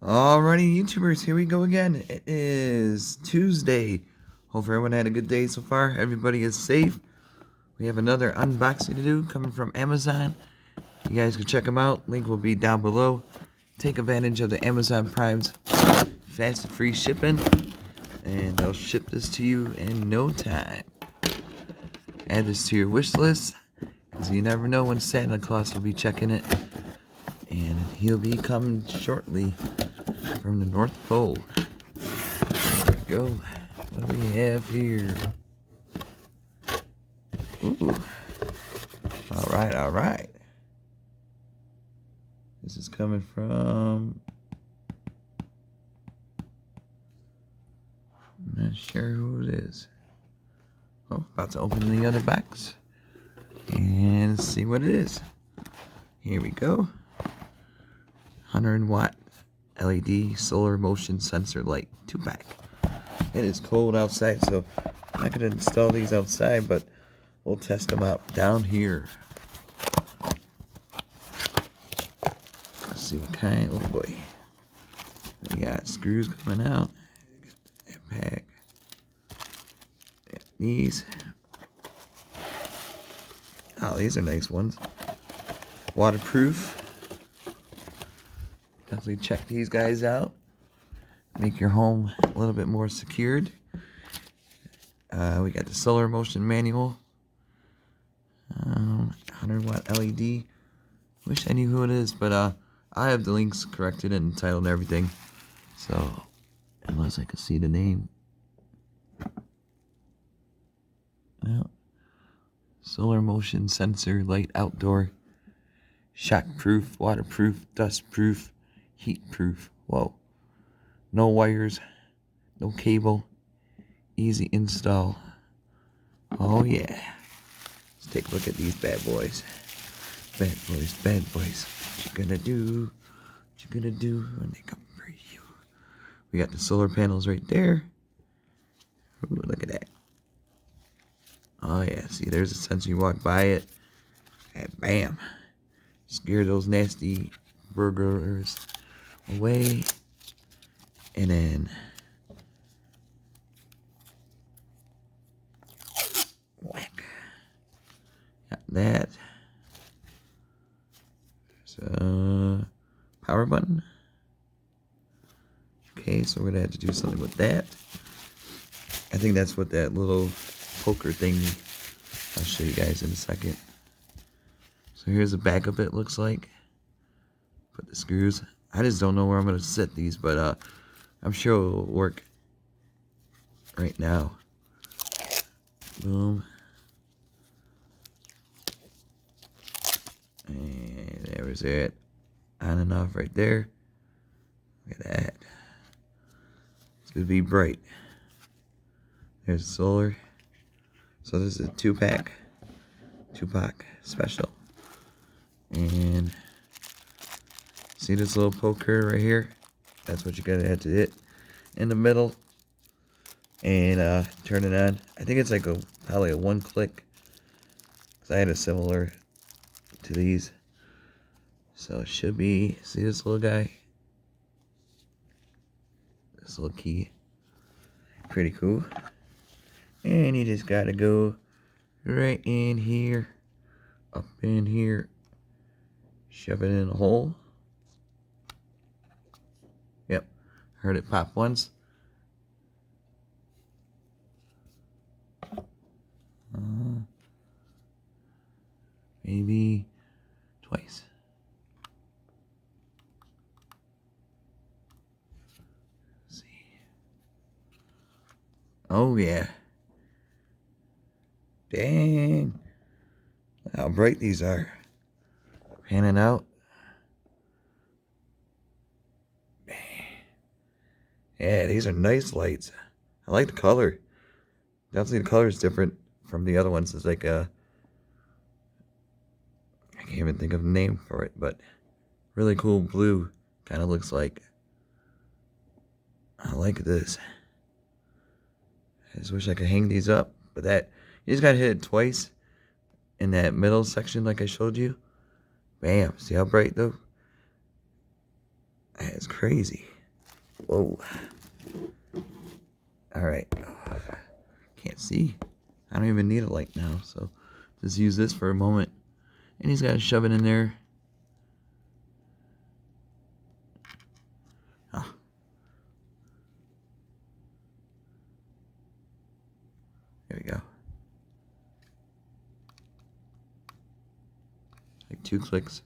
Alrighty, YouTubers, here we go again. It is Tuesday. Hope everyone had a good day so far. Everybody is safe. We have another unboxing to do coming from Amazon. You guys can check them out. Link will be down below. Take advantage of the Amazon Prime's fast and free shipping, and they'll ship this to you in no time. Add this to your wish list, because you never know when Santa Claus will be checking it, and he'll be coming shortly from the North Pole. There we go. What do we have here? Ooh. Alright. This is coming from... I'm not sure who it is. Oh, about to open the other box and see what it is. Here we go. 100-watt LED solar motion sensor light 2-pack. It is cold outside, so I'm not going to install these outside, but we'll test them out down here. Let's see what kind. Oh boy. We got screws coming out. That pack. Got these. Oh, these are nice ones. Waterproof. Definitely check these guys out. Make your home a little bit more secured. We got the solar motion manual. 100-watt LED. Wish I knew who it is, but I have the links corrected and titled and everything. So, unless I can see the name. Well, solar motion sensor light outdoor. Shockproof, waterproof, dustproof, heatproof. Whoa. No wires, no cable, easy install. Oh yeah. Let's take a look at these bad boys. Bad boys. What you gonna do? What you gonna do when they come for you? We got the solar panels right there. Ooh, look at that. Oh yeah, see, there's a sensor. You walk by it, and bam. Scare those nasty burglars away. And then whack. Got that. So power button. Okay, so we're gonna have to do something with that. I think that's what that little poker thing. I'll show you guys in a second. So here's the back of it, looks like. Put the screws. I just don't know where I'm gonna set these, but I'm sure it'll work right now. Boom. And there was it. On and off right there. Look at that. It's gonna be bright. There's the solar. So this is a 2-pack. 2-pack special. And see this little poker right here? That's what you're gonna have to hit in the middle and turn it on. I think it's like probably a 1-click, because I had a similar to these. So it should be, see this little guy? This little key. Pretty cool. And you just gotta go right in here, up in here, shove it in a hole. Yep, heard it pop once. Maybe twice. Let's see. Oh yeah. Dang. Look how bright these are. Panning out. Yeah, these are nice lights. I like the color. Definitely the color is different from the other ones. It's like I can't even think of a name for it, but really cool blue. Kind of looks like. I like this. I just wish I could hang these up, but that you just gotta hit it twice in that middle section like I showed you. Bam. See how bright though? That's crazy. Whoa. Alright. Can't see. I don't even need a light now, so just use this for a moment. And he's got to shove it in there. Oh. There we go. Like 2 clicks.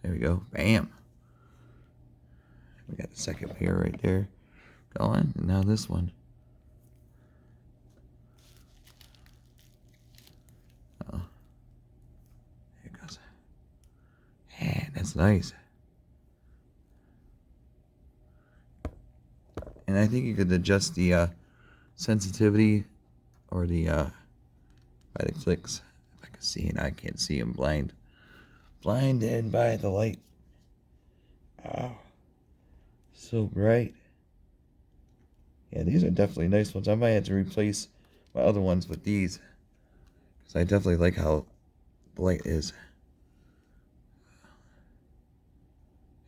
There we go. Bam. We got the second pair right there going. And now this one. Oh. There it goes. Yeah, that's nice. And I think you could adjust the sensitivity or the by the clicks. If I can see it, I can't see. I'm blinded by the light. Oh, so bright. Yeah, these are definitely nice ones. I might have to replace my other ones with these, because I definitely like how the light is.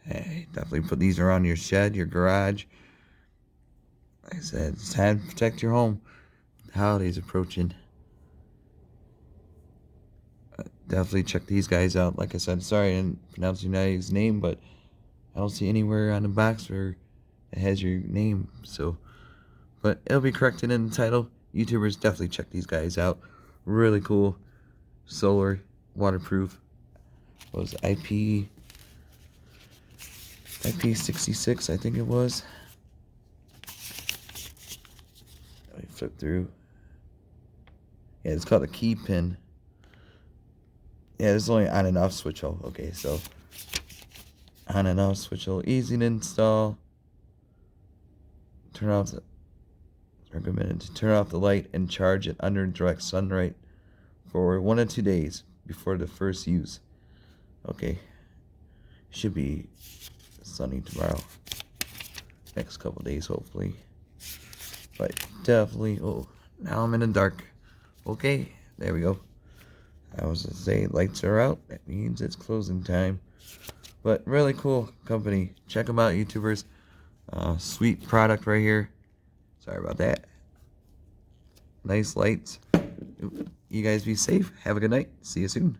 Hey, definitely put these around your shed, your garage. Like I said, it's time to protect your home. The holidays approaching. Definitely check these guys out. Like I said, sorry I didn't pronounce your guy's name, but I don't see anywhere on the box where it has your name. So, but it'll be corrected in the title. YouTubers, definitely check these guys out. Really cool. Solar, waterproof. What was it? IP66, I think it was. Let me flip through. Yeah, it's called a key pin. Yeah, there's only on and off switch hole. Okay, so on and off switch hole, easy to install. Turn off the recommended to turn off the light and charge it under direct sunlight for 1 or 2 days before the first use. Okay, should be sunny tomorrow. Next couple days, hopefully. But definitely. Oh, now I'm in the dark. Okay, there we go. I was to say lights are out. That means it's closing time. But really cool company. Check them out, YouTubers. Sweet product right here. Sorry about that. Nice lights. You guys be safe. Have a good night. See you soon.